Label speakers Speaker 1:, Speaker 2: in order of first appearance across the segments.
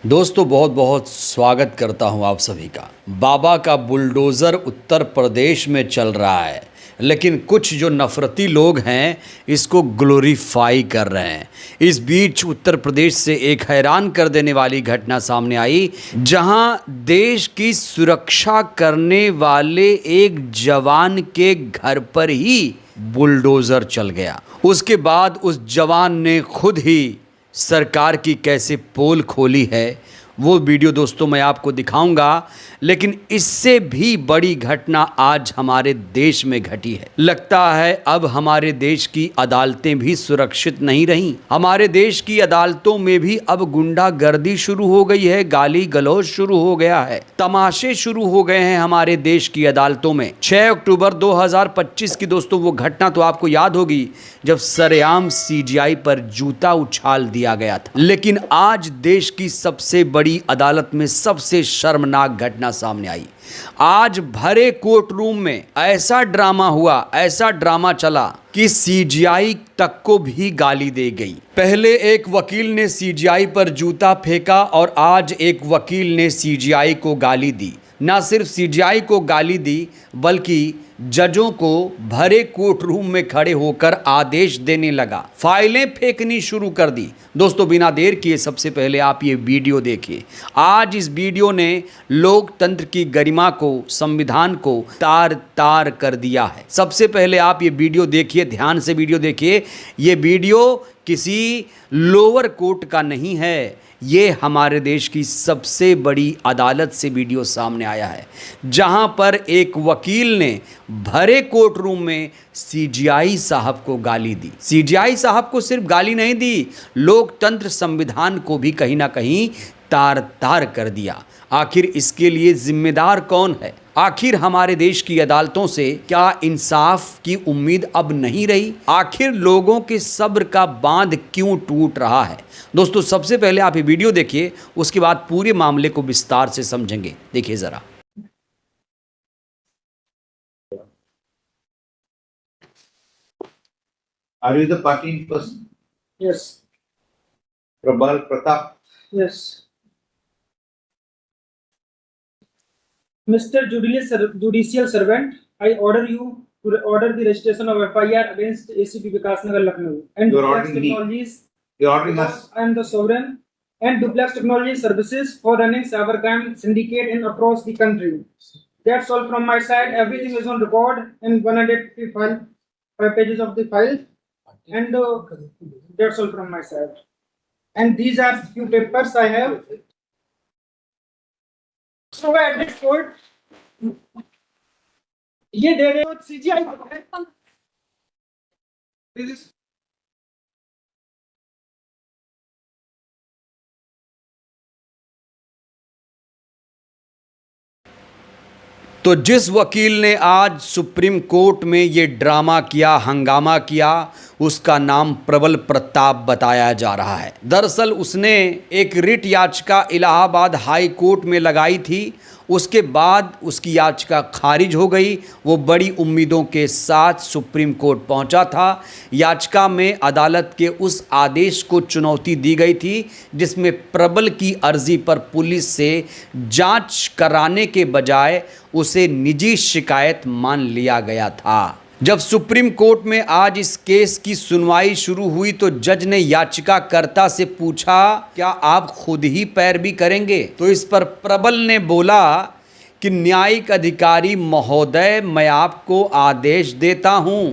Speaker 1: दोस्तों बहुत बहुत स्वागत करता हूं आप सभी का। बाबा का बुलडोज़र उत्तर प्रदेश में चल रहा है, लेकिन कुछ जो नफरती लोग हैं इसको ग्लोरीफाई कर रहे हैं। इस बीच उत्तर प्रदेश से एक हैरान कर देने वाली घटना सामने आई, जहां देश की सुरक्षा करने वाले एक जवान के घर पर ही बुलडोज़र चल गया। उसके बाद उस जवान ने खुद ही सरकार की कैसे पोल खोली है वो वीडियो दोस्तों मैं आपको दिखाऊंगा। लेकिन इससे भी बड़ी घटना आज हमारे देश में घटी है। लगता है अब हमारे देश की अदालतें भी सुरक्षित नहीं रहीं। हमारे देश की अदालतों में भी अब गुंडागर्दी शुरू हो गई है, गाली गलौज शुरू हो गया है, तमाशे शुरू हो गए हैं हमारे देश की अदालतों में। 6 अक्टूबर 2025 की दोस्तों वो घटना तो आपको याद होगी, जब सरेआम सीजीआई पर जूता उछाल दिया गया था। लेकिन आज देश की सबसे बड़ी अदालत में सबसे शर्मनाक घटना सामने आई। आज भरे कोर्ट रूम में ऐसा ड्रामा हुआ, ऐसा ड्रामा चला कि सीजीआई तक को भी गाली दे गई। पहले एक वकील ने सीजीआई पर जूता फेंका और आज एक वकील ने सीजीआई को गाली दी। ना सिर्फ सीजीआई को गाली दी बल्कि जजों को भरे कोर्ट रूम में खड़े होकर आदेश देने लगा, फाइलें फेंकनी शुरू कर दी। दोस्तों बिना देर किए सबसे पहले आप ये वीडियो देखिए। आज इस वीडियो ने लोकतंत्र की गरिमा को, संविधान को तार तार कर दिया है। सबसे पहले आप ये वीडियो देखिए, ध्यान से वीडियो देखिए। ये वीडियो किसी लोअर कोर्ट का नहीं है, ये हमारे देश की सबसे बड़ी अदालत से वीडियो सामने आया है, जहां पर एक वकील ने भरे कोर्ट रूम में सीजीआई साहब को गाली दी। सीजीआई साहब को सिर्फ गाली नहीं दी, लोकतंत्र संविधान को भी कहीं ना कहीं तार तार कर दिया। आखिर इसके लिए जिम्मेदार कौन है? आखिर हमारे देश की अदालतों से क्या इंसाफ की उम्मीद अब नहीं रही? आखिर लोगों के सब्र का बांध क्यों टूट रहा है? दोस्तों सबसे पहले आप ये वीडियो देखिए, उसके बाद पूरे मामले को विस्तार से समझेंगे। देखिए जरा।
Speaker 2: Are you the party in person?
Speaker 3: Yes.
Speaker 2: Prabal Pratap.
Speaker 3: Yes. Mr. Judicial Servant, I order you to order the registration of FIR against ACP Vikasnagar Lucknow and
Speaker 2: You are
Speaker 3: Duplex
Speaker 2: ordering me.
Speaker 3: Technologies.
Speaker 2: You're ordering us.
Speaker 3: I am the sovereign and Duplex Technology Services for running cybercrime syndicate in across the country. That's all from my side. Everything is on record in 155 pages of the file, and that's all from my side. And these are few papers I have. So at this point, ये दे रहे हो CGI को।
Speaker 1: तो जिस वकील ने आज supreme court में ये ड्रामा किया, हंगामा किया, उसका नाम प्रबल प्रताप बताया जा रहा है। दरअसल उसने एक रिट याचिका इलाहाबाद हाई कोर्ट में लगाई थी, उसके बाद उसकी याचिका खारिज हो गई। वो बड़ी उम्मीदों के साथ सुप्रीम कोर्ट पहुंचा था। याचिका में अदालत के उस आदेश को चुनौती दी गई थी जिसमें प्रबल की अर्जी पर पुलिस से जांच कराने के बजाय उसे निजी शिकायत मान लिया गया था। जब सुप्रीम कोर्ट में आज इस केस की सुनवाई शुरू हुई तो जज ने याचिकाकर्ता से पूछा, क्या आप खुद ही पैरवी करेंगे? तो इस पर प्रबल ने बोला कि न्यायिक अधिकारी महोदय, मैं आपको आदेश देता हूं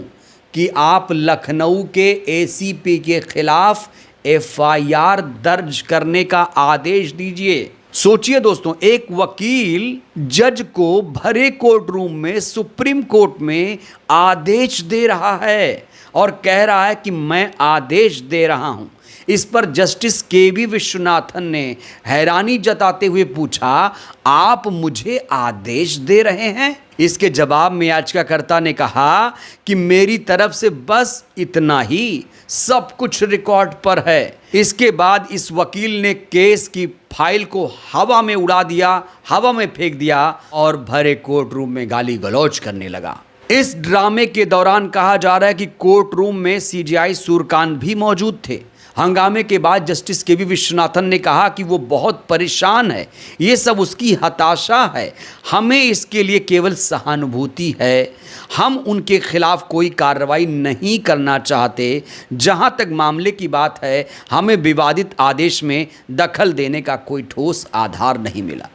Speaker 1: कि आप लखनऊ के एसीपी के खिलाफ एफआईआर दर्ज करने का आदेश दीजिए। सोचिए दोस्तों, एक वकील जज को भरे कोर्ट रूम में सुप्रीम कोर्ट में आदेश दे रहा है और कह रहा है कि मैं आदेश दे रहा हूं। इस पर जस्टिस केवी विश्वनाथन ने हैरानी जताते हुए पूछा, आप मुझे आदेश दे रहे हैं? इसके जवाब में याचिकाकर्ता ने कहा कि मेरी तरफ से बस इतना ही, सब कुछ रिकॉर्ड पर है। इसके बाद इस वकील ने केस की फाइल को हवा में उड़ा दिया, हवा में फेंक दिया और भरे कोर्ट रूम में गाली गलौज करने लगा। इस ड्रामे के दौरान कहा जा रहा है कि कोर्ट रूम में सीजीआई सूरकान भी मौजूद थे। हंगामे के बाद जस्टिस के वी विश्वनाथन ने कहा कि वो बहुत परेशान है, ये सब उसकी हताशा है, हमें इसके लिए केवल सहानुभूति है, हम उनके खिलाफ कोई कार्रवाई नहीं करना चाहते। जहां तक मामले की बात है, हमें विवादित आदेश में दखल देने का कोई ठोस आधार नहीं मिला।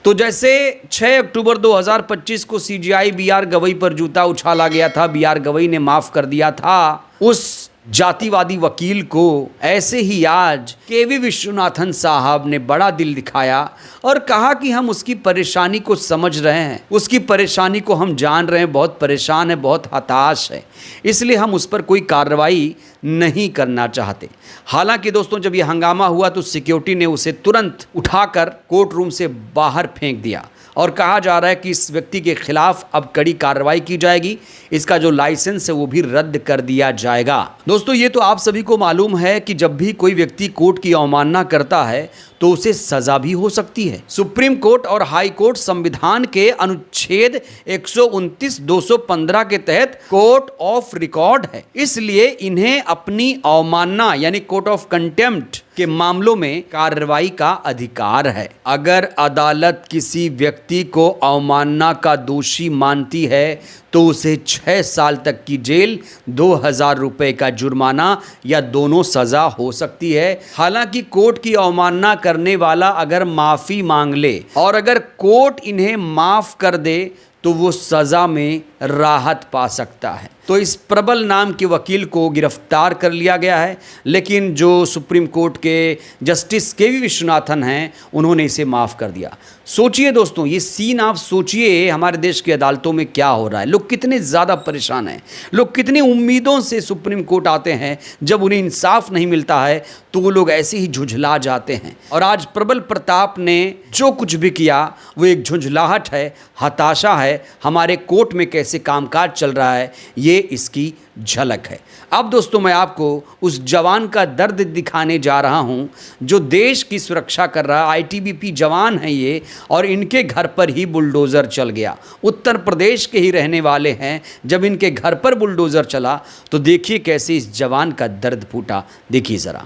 Speaker 1: तो जैसे 6 अक्टूबर 2025 को सीजीआई बीआर गवई पर जूता उछाला गया था, बीआर गवई ने माफ कर दिया था उस जातिवादी वकील को, ऐसे ही आज केवी विश्वनाथन साहब ने बड़ा दिल दिखाया और कहा कि हम उसकी परेशानी को समझ रहे हैं, उसकी परेशानी को हम जान रहे हैं, बहुत परेशान है, बहुत हताश है, इसलिए हम उस पर कोई कार्रवाई नहीं करना चाहते। हालांकि दोस्तों, जब यह हंगामा हुआ तो सिक्योरिटी ने उसे तुरंत उठाकर कोर्ट रूम से बाहर फेंक दिया और कहा जा रहा है कि इस व्यक्ति के खिलाफ अब कड़ी कार्रवाई की जाएगी, इसका जो लाइसेंस है वो भी रद्द कर दिया जाएगा। दोस्तों, ये तो आप सभी को मालूम है कि जब भी कोई व्यक्ति कोर्ट की अवमानना करता है तो उसे सजा भी हो सकती है। सुप्रीम कोर्ट और हाई कोर्ट संविधान के अनुच्छेद 129, 215 के तहत कोर्ट ऑफ रिकॉर्ड है, इसलिए इन्हें अपनी अवमानना यानी कोर्ट ऑफ कंटेम्प्ट के मामलों में कार्रवाई का अधिकार है। अगर अदालत किसी व्यक्ति को अवमानना का दोषी मानती है तो उसे 6 साल तक की जेल, 2000 रुपए का जुर्माना या दोनों सजा हो सकती है। हालांकि कोर्ट की अवमानना करने वाला अगर माफी मांग ले और अगर कोर्ट इन्हें माफ कर दे तो वो सजा में राहत पा सकता है। तो इस प्रबल नाम के वकील को गिरफ्तार कर लिया गया है, लेकिन जो सुप्रीम कोर्ट के जस्टिस के वी विश्वनाथन हैं उन्होंने इसे माफ़ कर दिया। सोचिए दोस्तों, ये सीन आप सोचिए, हमारे देश की अदालतों में क्या हो रहा है, लोग कितने ज़्यादा परेशान हैं, लोग कितनी उम्मीदों से सुप्रीम कोर्ट आते हैं, जब उन्हें इंसाफ नहीं मिलता है तो वो लोग ऐसे ही झुंझला जाते हैं। और आज प्रबल प्रताप ने जो कुछ भी किया वो एक झुंझलाहट है, हताशा है, हमारे कोर्ट में कैसे कामकाज चल रहा है ये इसकी झलक है। अब दोस्तों, मैं आपको उस जवान का दर्द दिखाने जा रहा हूं जो देश की सुरक्षा कर रहा है। आईटीबीपी जवान हैं ये, और इनके घर पर ही बुलडोज़र चल गया। उत्तर प्रदेश के ही रहने वाले हैं। जब इनके घर पर बुलडोज़र चला तो देखिए कैसे इस जवान का दर्द फूटा, देखिए ज़रा।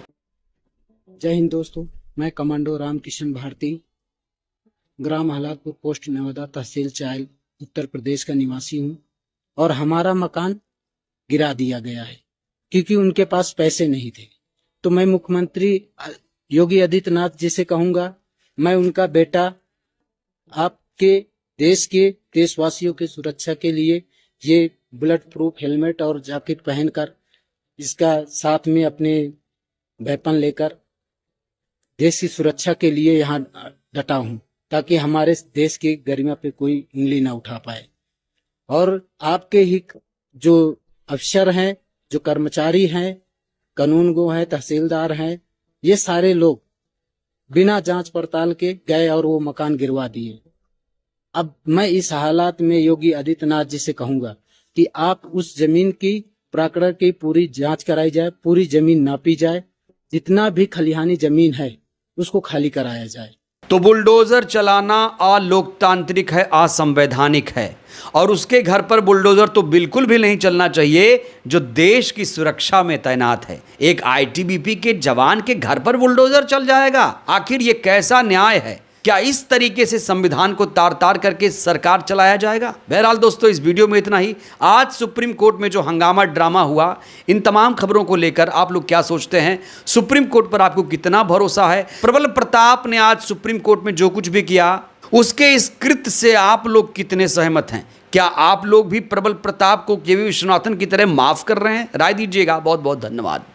Speaker 4: जय हिंद दोस्तों, मैं कमांडो रामकिशन भारती, ग्राम हलाकपुर, पोस्ट नवादा, तहसील चायल, उत्तर प्रदेश का निवासी हूँ। और हमारा मकान गिरा दिया गया है क्योंकि उनके पास पैसे नहीं थे। तो मैं मुख्यमंत्री योगी आदित्यनाथ जी से कहूँगा, मैं उनका बेटा, आपके देश के देशवासियों की सुरक्षा के लिए ये बुलेट प्रूफ हेलमेट और जैकेट पहनकर, इसका साथ में अपने वेपन लेकर देश की सुरक्षा के लिए यहाँ डटा हूँ, ताकि हमारे देश की गरिमा पे कोई उंगली ना उठा पाए। और आपके ही जो अफसर हैं, जो कर्मचारी हैं, कानूनगो हैं, तहसीलदार हैं, ये सारे लोग बिना जांच पड़ताल के गए और वो मकान गिरवा दिए। अब मैं इस हालात में योगी आदित्यनाथ जी से कहूंगा कि आप उस जमीन की प्रकरण की पूरी जांच कराई जाए, पूरी जमीन नापी जाए, जितना भी खलिहानी जमीन है उसको खाली कराया जाए।
Speaker 1: तो बुलडोजर चलाना अलोकतांत्रिक है, असंवैधानिक है, और उसके घर पर बुलडोजर तो बिल्कुल भी नहीं चलना चाहिए जो देश की सुरक्षा में तैनात है। एक आईटीबीपी के जवान के घर पर बुलडोजर चल जाएगा, आखिर ये कैसा न्याय है? क्या इस तरीके से संविधान को तार तार करके सरकार चलाया जाएगा? बहरहाल दोस्तों, इस वीडियो में इतना ही। आज सुप्रीम कोर्ट में जो हंगामा ड्रामा हुआ, इन तमाम खबरों को लेकर आप लोग क्या सोचते हैं? सुप्रीम कोर्ट पर आपको कितना भरोसा है? प्रबल प्रताप ने आज सुप्रीम कोर्ट में जो कुछ भी किया, उसके इस कृत्य से आप लोग कितने सहमत हैं? क्या आप लोग भी प्रबल प्रताप को केवी विश्वनाथन की तरह माफ कर रहे हैं? राय दीजिएगा। बहुत बहुत धन्यवाद।